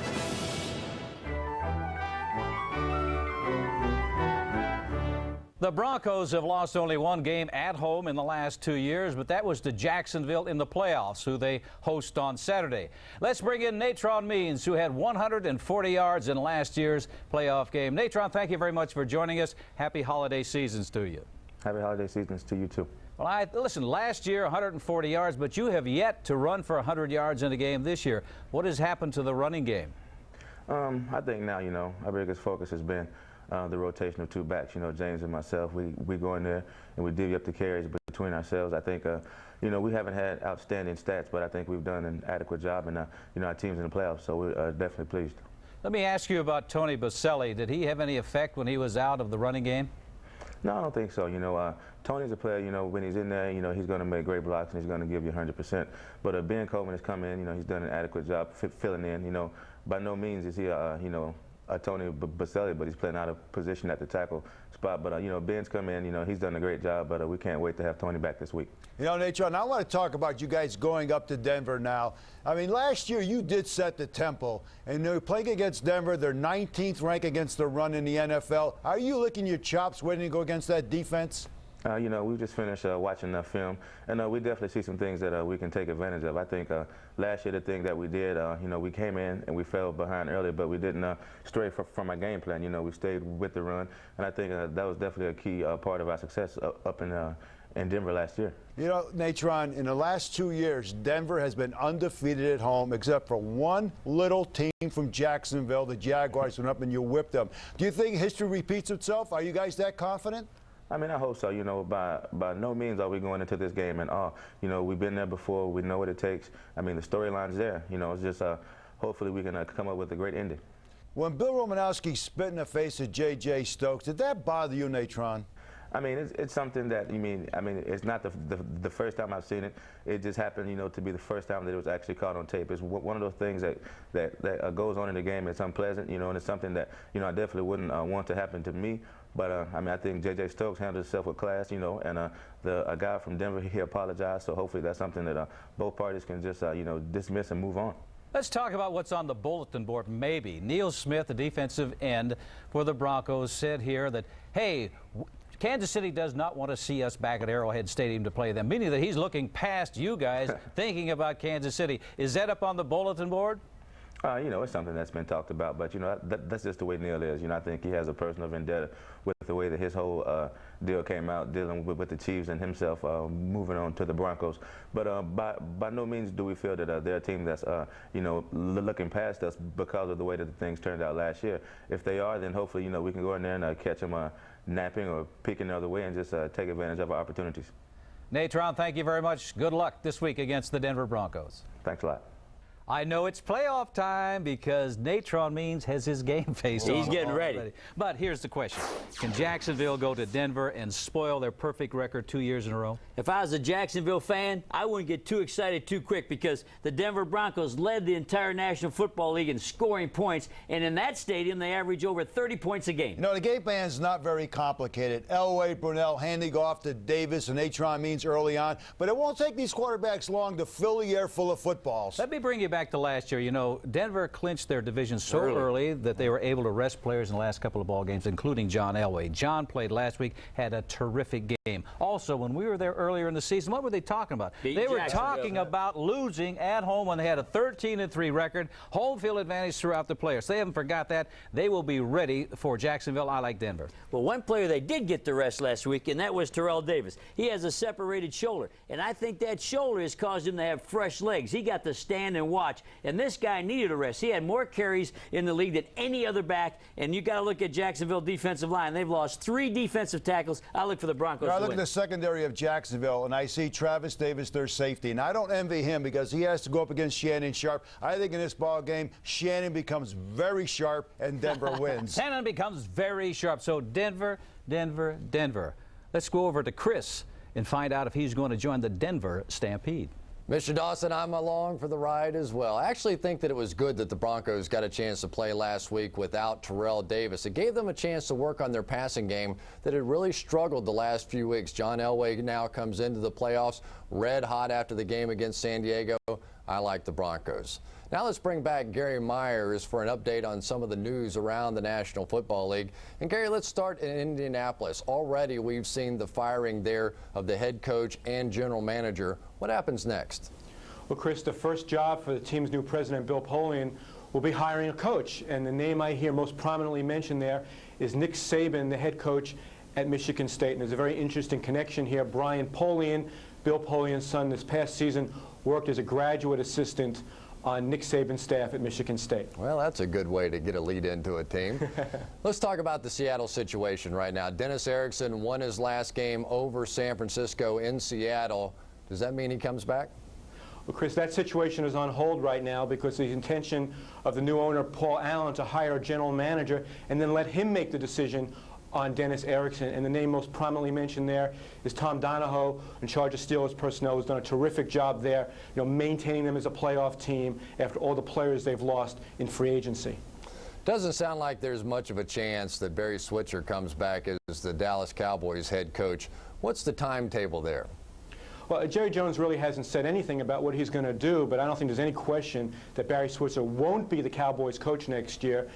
The Broncos have lost only 1 game at home in the last 2 years, but that was to Jacksonville in the playoffs, who they host on Saturday. Let's bring in Natron Means, who had 140 yards in last year's playoff game. Natron, thank you very much for joining us. Happy holiday seasons to you. Happy holiday seasons to you, too. Well, listen, last year 140 yards, but you have yet to run for 100 yards in a game this year. What has happened to the running game? I think now, our biggest focus has been the rotation of 2 backs. You know, James and myself, we go in there and we divvy up the carries between ourselves. I think, you know, we haven't had outstanding stats, but I think we've done an adequate job, and you know, our team's in the playoffs, so we're definitely pleased. Let me ask you about Tony Boselli. Did he have any effect when he was out of the running game? No, I don't think so. You know, Tony's a player, you know, when he's in there, you know, he's going to make great blocks and he's going to give you 100%. But Ben Coleman has come in, you know, he's done an adequate job filling in. You know, by no means is he, you know, a Tony Boselli, but he's playing out of position at the tackle spot. But, you know, Ben's come in, you know, he's done a great job, but we can't wait to have Tony back this week. You know, Natron, I want to talk about you guys going up to Denver now. I mean, last year you did set the tempo, and they're playing against Denver. They're 19th ranked against the run in the NFL. Are you licking your chops waiting to go against that defense? You know, we just finished watching the film, and we definitely see some things that we can take advantage of. I think last year the thing that we did, you know, we came in and we fell behind early, but we didn't stray from our game plan. You know, we stayed with the run, and I think that was definitely a key part of our success up in Denver last year. You know, Natron, in the last 2 years, Denver has been undefeated at home except for one little team from Jacksonville. The Jaguars went up and you whipped them. Do you think history repeats itself? Are you guys that confident? I mean, I hope so. You know, by no means are we going into this game and you know, we've been there before. We know what it takes. I mean, the storyline's there. You know, it's just hopefully we can come up with a great ending. When Bill Romanowski spit in the face of J.J. Stokes, did that bother you, Natron? I mean, it's something that, it's not the first time I've seen it. It just happened, you know, to be the first time that it was actually caught on tape. It's one of those things that goes on in the game. It's unpleasant, you know, and it's something that, you know, I definitely wouldn't want to happen to me. But, I mean, I think J.J. Stokes handled himself with class, you know, and a guy from Denver, he apologized. So hopefully that's something that both parties can just, you know, dismiss and move on. Let's talk about what's on the bulletin board, maybe. Neil Smith, the defensive end for the Broncos, said here that, hey, Kansas City does not want to see us back at Arrowhead Stadium to play them, meaning that he's looking past you guys, thinking about Kansas City. Is that up on the bulletin board? You know, it's something that's been talked about, but, you know, that's just the way Neil is. You know, I think he has a personal vendetta with the way that his whole deal came out, dealing with the Chiefs and himself moving on to the Broncos. But by no means do we feel that they're a team that's, you know, looking past us because of the way that the things turned out last year. If they are, then hopefully, you know, we can go in there and catch them napping or peeking the other way and just take advantage of our opportunities. Natron, thank you very much. Good luck this week against the Denver Broncos. Thanks a lot. I know it's playoff time because Natron Means has his game face on. He's getting ready. But here's the question. Can Jacksonville go to Denver and spoil their perfect record 2 years in a row? If I was a Jacksonville fan, I wouldn't get too excited too quick because the Denver Broncos led the entire National Football League in scoring points, and in that stadium they average over 30 points a game. You know, the game plan's not very complicated. Elway, Brunell handing off to Davis and Natron Means early on, but it won't take these quarterbacks long to fill the air full of footballs. Let me bring you back to last year. You know, Denver clinched their division so early that they were able to rest players in the last couple of ball games, including John Elway. John played last week, had a terrific game. Also, when we were there earlier in the season, what were they talking about? They were talking about losing at home when they had a 13-3 record, home field advantage throughout the players. They haven't forgot that. They will be ready for Jacksonville. I like Denver. Well, one player they did get the rest last week, and that was Terrell Davis. He has a separated shoulder, and I think that shoulder has caused him to have fresh legs. He got to stand and watch, and this guy needed a rest. He had more carries in the league than any other back, and you got to look at Jacksonville defensive line. They've lost 3 defensive tackles. I look for the Broncos I to look win. at the secondary of Jacksonville, and I see Travis Davis, their safety, and I don't envy him because he has to go up against Shannon Sharp. I think in this ball game, Shannon becomes very sharp, and Denver wins. Shannon becomes very sharp. So Denver, Denver, Denver. Let's go over to Chris and find out if he's going to join the Denver Stampede. Mr. Dawson, I'm along for the ride as well. I actually think that it was good that the Broncos got a chance to play last week without Terrell Davis. It gave them a chance to work on their passing game that had really struggled the last few weeks. John Elway now comes into the playoffs red hot after the game against San Diego. I like the Broncos. Now let's bring back Gary Myers for an update on some of the news around the National Football League. And Gary, let's start in Indianapolis. Already we've seen the firing there of the head coach and general manager. What happens next? Well, Chris, the first job for the team's new president, Bill Polian, will be hiring a coach. And the name I hear most prominently mentioned there is Nick Saban, the head coach at Michigan State. And there's a very interesting connection here. Brian Polian, Bill Polian's son, this past season worked as a graduate assistant on Nick Saban's staff at Michigan State. Well, that's a good way to get a lead into a team. Let's talk about the Seattle situation right now. Dennis Erickson won his last game over San Francisco in Seattle. Does that mean he comes back? Well, Chris, that situation is on hold right now because the intention of the new owner, Paul Allen, to hire a general manager and then let him make the decision on Dennis Erickson. And the name most prominently mentioned there is Tom Donahoe, in charge of Steelers personnel, who's done a terrific job there, maintaining them as a playoff team after all the players they've lost in free agency. Doesn't sound like there's much of a chance that Barry Switzer comes back as the Dallas Cowboys head coach. What's the timetable there? Well, Jerry Jones really hasn't said anything about what he's going to do, but I don't think there's any question that Barry Switzer won't be the Cowboys coach next year.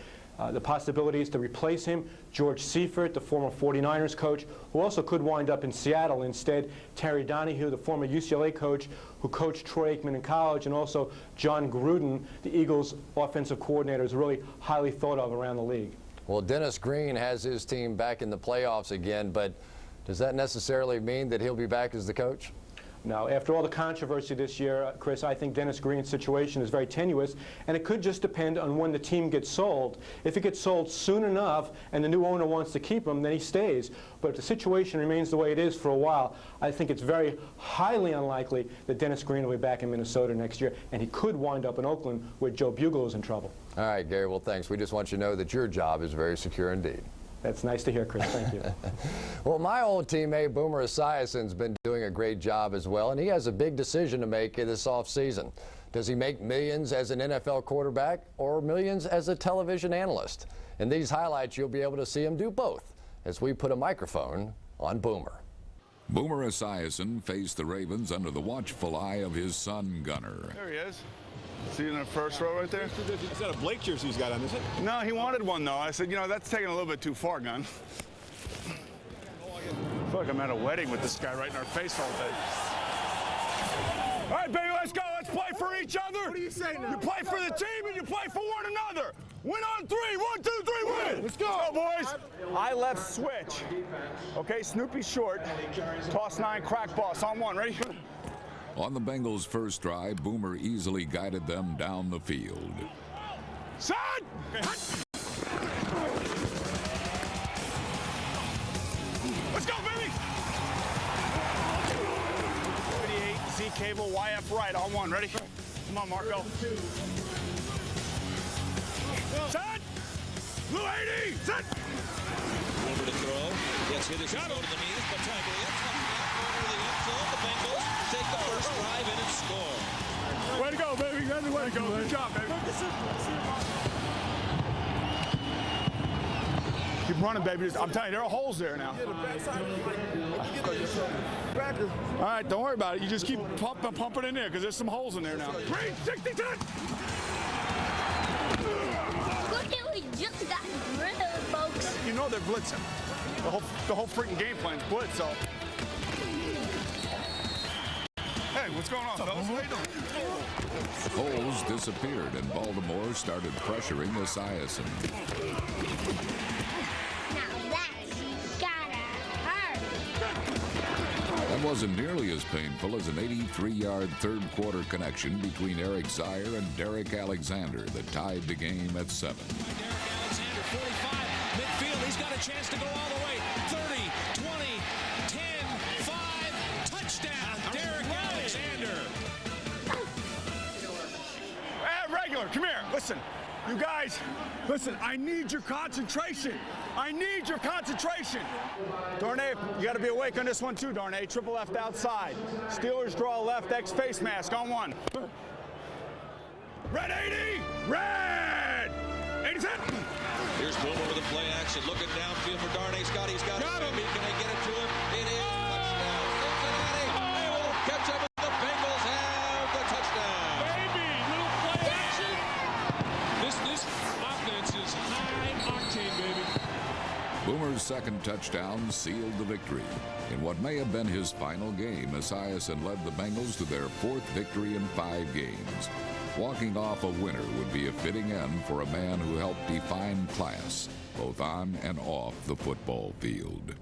The possibility is to replace him, George Seifert, the former 49ers coach, who also could wind up in Seattle instead, Terry Donahue, the former UCLA coach who coached Troy Aikman in college, and also John Gruden, the Eagles' offensive coordinator, is really highly thought of around the league. Well, Dennis Green has his team back in the playoffs again, but does that necessarily mean that he'll be back as the coach? Now, after all the controversy this year, Chris, I think Dennis Green's situation is very tenuous, and it could just depend on when the team gets sold. If it gets sold soon enough and the new owner wants to keep him, then he stays. But if the situation remains the way it is for a while, I think it's very highly unlikely that Dennis Green will be back in Minnesota next year, and he could wind up in Oakland where Joe Bugler is in trouble. All right, Gary, well, thanks. We just want you to know that your job is very secure indeed. That's nice to hear, Chris. Thank you. Well, my old teammate Boomer Esiason's been doing a great job as well, and he has a big decision to make this offseason. Does he make millions as an NFL quarterback or millions as a television analyst? In these highlights, you'll be able to see him do both as we put a microphone on Boomer. Boomer Esiason faced the Ravens under the watchful eye of his son, Gunner. There he is. See you in the first row right there? Is that a Blake jersey he's got on, is it? No, he wanted one, though. I said, that's taking a little bit too far, Gun. I feel like I'm at a wedding with this guy right in our face all day. All right, baby, let's go. Let's play for each other. What are you saying now? You play for the team and you play for one another. Win on three. 1, 2, 3, win. Let's go. Let's go, boys. I left switch. Okay, Snoopy's short. Toss 9, crack boss on 1. Ready? On the Bengals' first drive, Boomer easily guided them down the field. Set! Let's go, baby! 58, Z cable, YF right on 1. Ready? Come on, Marco. Set! Blue 80! Set! Over to throw. Gets hit as he go to the knees. Battaglia comes back over the end zone. The Bengals take the first drive in and score. Way to go, baby. That's the way to go. Good job, baby. Keep running, baby. I'm telling you, there are holes there now. All right, don't worry about it. You just keep pumping in there because there's some holes in there now. Green, 60, 10. Look at we just got drilled, folks. You know they're blitzing. The whole freaking game plan's blitz, so. Hey, what's going on, fellas? How you doing? Holes disappeared and Baltimore started pressuring Esiason. Now that's gotta hurt. That wasn't nearly as painful as an 83-yard third-quarter connection between Eric Zaire and Derek Alexander that tied the game at 7. Derek Alexander, 45, midfield. He's got a chance to go all the way. 30, 20, 10, 5, touchdown, Derek Alexander. Hey, regular, come here. Listen, you guys, listen, I need your concentration. I need your concentration. Darnay, you got to be awake on this one too, Darnay. Triple left outside. Steelers draw left X face mask on 1. Red 80! Red! 80 set! Here's Boomer with a play action. Looking downfield for Darnay Scott. He's got it. Can they get it to him? It is touchdown, Cincinnati. They will catch up with the Bengals have the touchdown. Baby, little play action. This offense is high octane, baby. Boomer's second touchdown sealed the victory. In what may have been his final game, Esiason led the Bengals to their 4th victory in 5 games. Walking off a winner would be a fitting end for a man who helped define class, both on and off the football field.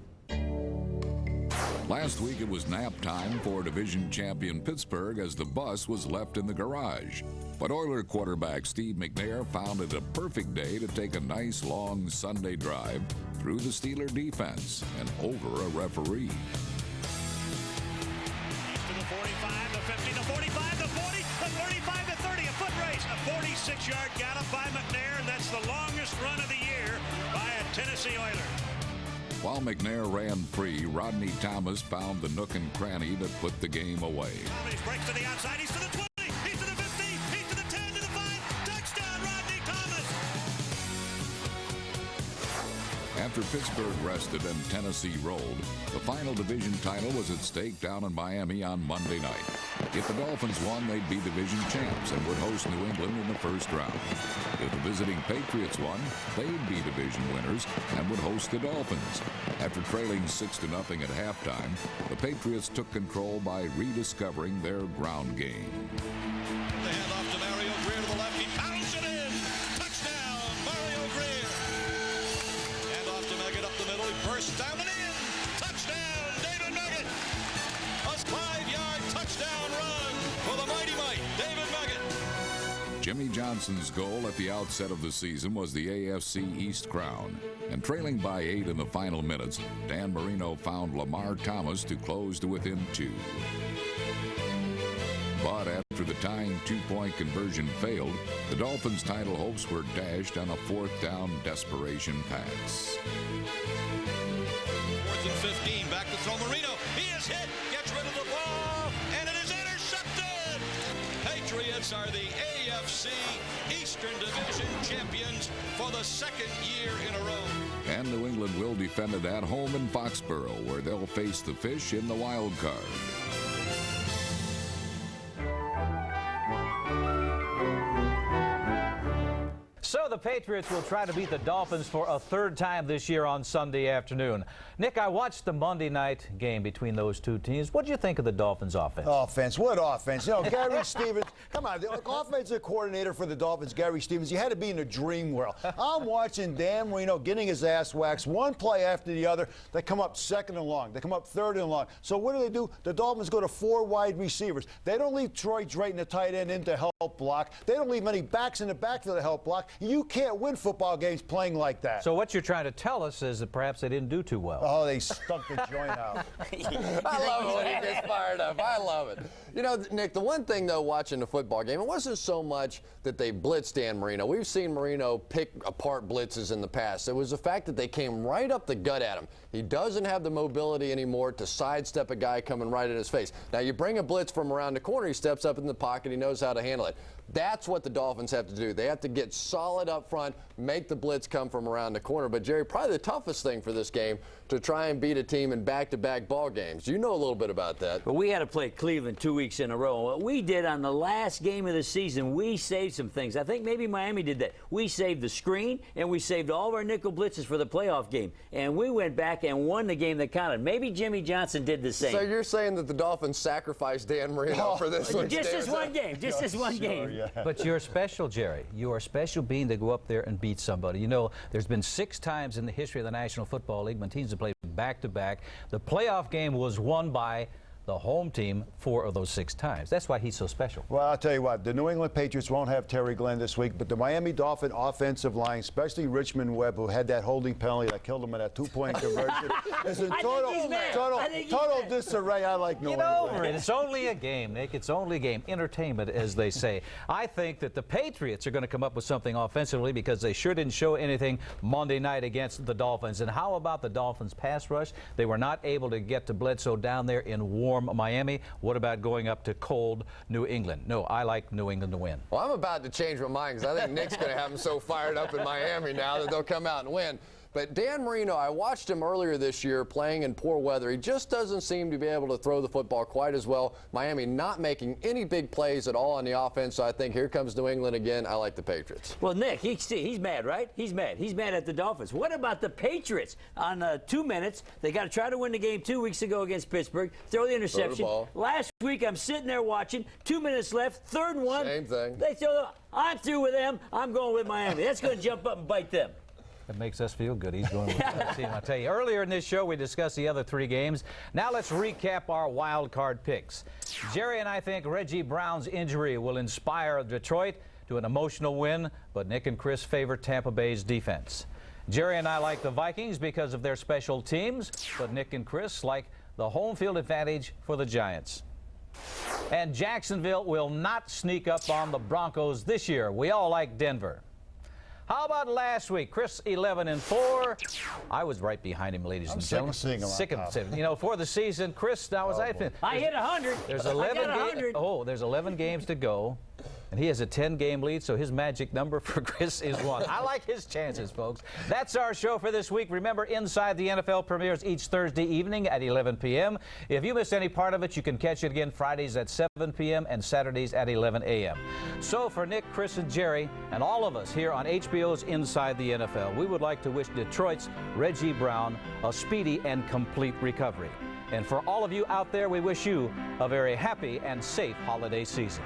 Last week it was nap time for division champion Pittsburgh as the bus was left in the garage. But Oiler quarterback Steve McNair found it a perfect day to take a nice long Sunday drive through the Steeler defense and over a referee. To the 45, the 50, the 45, the 40, the 35, the 30, a foot race, a 46-yard gallop by McNair, and that's the longest run of the year by a Tennessee Oiler. While McNair ran free, Rodney Thomas found the nook and cranny that put the game away. Thomas breaks to the outside, he's to the 20, he's to the 50, he's to the 10, to the 5, touchdown Rodney Thomas! After Pittsburgh rested and Tennessee rolled, the final division title was at stake down in Miami on Monday night. If the Dolphins won, they'd be division champs and would host New England in the first round. If the visiting Patriots won, they'd be division winners and would host the Dolphins. After trailing 6-0 at halftime, the Patriots took control by rediscovering their ground game. The handoff to Mario Greer to the left, he pounds it in! Touchdown, Mario Greer! Handoff to Meggett up the middle, he bursts down and in! Touchdown, David Meggett! A 5-yard touchdown run for the Mighty Mite, David Meggett! Jimmy Johnson's goal at the outset of the season was the AFC East crown. And trailing by 8 in the final minutes, Dan Marino found Lamar Thomas to close to within 2. But after the tying 2-point conversion failed, the Dolphins' title hopes were dashed on a 4th down desperation pass. 4th and 15, back to throw Marino. He is hit, gets rid of the ball, and it is intercepted! Patriots are the AFC Eastern Division champions for the 2nd year in a row. And New England will defend it at home in Foxborough, where they'll face the Fish in the wild card. So the Patriots will try to beat the Dolphins for a 3rd time this year on Sunday afternoon. Nick, I watched the Monday night game between those two teams. What did you think of the Dolphins' offense? Offense? What offense? You know, Gary Stevens, come on, the offensive coordinator for the Dolphins, Gary Stevens, you had to be in a dream world. I'm watching Dan Marino getting his ass waxed one play after the other. They come up 2nd and long. They come up 3rd and long. So what do? The Dolphins go to 4 wide receivers. They don't leave Troy Drayton, the tight end, in to help block. They don't leave any backs in the backfield to help block. You can't win football games playing like that. So what you're trying to tell us is that perhaps they didn't do too well. Oh, they stuck the joint out. I love it when he gets fired up. I love it. You know, Nick, the one thing, though, watching the football game, it wasn't so much that they blitzed Dan Marino. We've seen Marino pick apart blitzes in the past. It was the fact that they came right up the gut at him. He doesn't have the mobility anymore to sidestep a guy coming right in his face. Now, you bring a blitz from around the corner, he steps up in the pocket, he knows how to handle it. That's what the Dolphins have to do. They have to get solid up front, make the blitz come from around the corner. But, Jerry, probably the toughest thing for this game to try and beat a team in back-to-back ball games. You know a little bit about that. But we had to play Cleveland 2 weeks in a row. What we did on the last game of the season, we saved some things. I think maybe Miami did that. We saved the screen, and we saved all of our nickel blitzes for the playoff game. And we went back and won the game that counted. Maybe Jimmy Johnson did the same. So you're saying that the Dolphins sacrificed Dan Marino for this one? Just this one game. Just this one game. Yeah. But you're special, Jerry. You are special being to go up there and beat somebody. You know, there's been 6 times in the history of the National Football League when teams have played back-to-back. The playoff game was won by the home team 4 of those 6 times. That's why he's so special. Well, I'll tell you what, the New England Patriots won't have Terry Glenn this week, but the Miami Dolphin offensive line, especially Richmond Webb, who had that holding penalty that killed him in that 2-point conversion, is in total disarray. I like New England. Get over it. It's only a game, Nick. It's only a game. Entertainment, as they say. I think that the Patriots are going to come up with something offensively because they sure didn't show anything Monday night against the Dolphins. And how about the Dolphins' pass rush? They were not able to get to Bledsoe down there in warm Miami. What about going up to cold New England? No, I like New England to win. Well, I'm about to change my mind because I think Nick's going to have them so fired up in Miami now that they'll come out and win. But Dan Marino, I watched him earlier this year playing in poor weather. He just doesn't seem to be able to throw the football quite as well. Miami not making any big plays at all on the offense, so I think here comes New England again. I like the Patriots. Well, Nick, he's mad, right? He's mad. He's mad at the Dolphins. What about the Patriots? On 2 minutes, they got to try to win the game 2 weeks ago against Pittsburgh. Throw the interception. Throw the ball. Last week, I'm sitting there watching. 2 minutes left, 3rd and 1. Same thing. They throw I'm through with them. I'm going with Miami. That's going to jump up and bite them. That makes us feel good. He's going with the team. I'll tell you, earlier in this show, we discussed the other 3 games. Now let's recap our wild card picks. Jerry and I think Reggie Brown's injury will inspire Detroit to an emotional win, but Nick and Chris favor Tampa Bay's defense. Jerry and I like the Vikings because of their special teams, but Nick and Chris like the home field advantage for the Giants. And Jacksonville will not sneak up on the Broncos this year. We all like Denver. How about last week? Chris 11-4. I was right behind him, ladies and gentlemen. Sick of seeing him. You know, for the season, Chris, now was I hit 100. There's 11 games to go. And he has a 10-game lead, so his magic number for Chris is 1. I like his chances, folks. That's our show for this week. Remember, Inside the NFL premieres each Thursday evening at 11 p.m. If you missed any part of it, you can catch it again Fridays at 7 p.m. and Saturdays at 11 a.m. So for Nick, Chris, and Jerry, and all of us here on HBO's Inside the NFL, we would like to wish Detroit's Reggie Brown a speedy and complete recovery. And for all of you out there, we wish you a very happy and safe holiday season.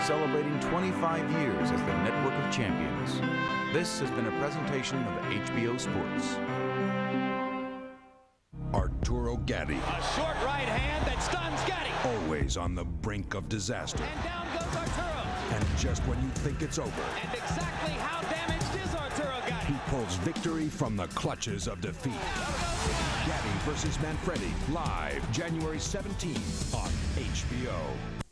Celebrating 25 years as the network of champions. This has been a presentation of HBO Sports. Arturo Gatti. A short right hand that stuns Gatti. Always on the brink of disaster. And down goes Arturo. And just when you think it's over. And exactly how damaged is Arturo Gatti? He pulls victory from the clutches of defeat. Gatti versus Manfredi, live January 17th on HBO.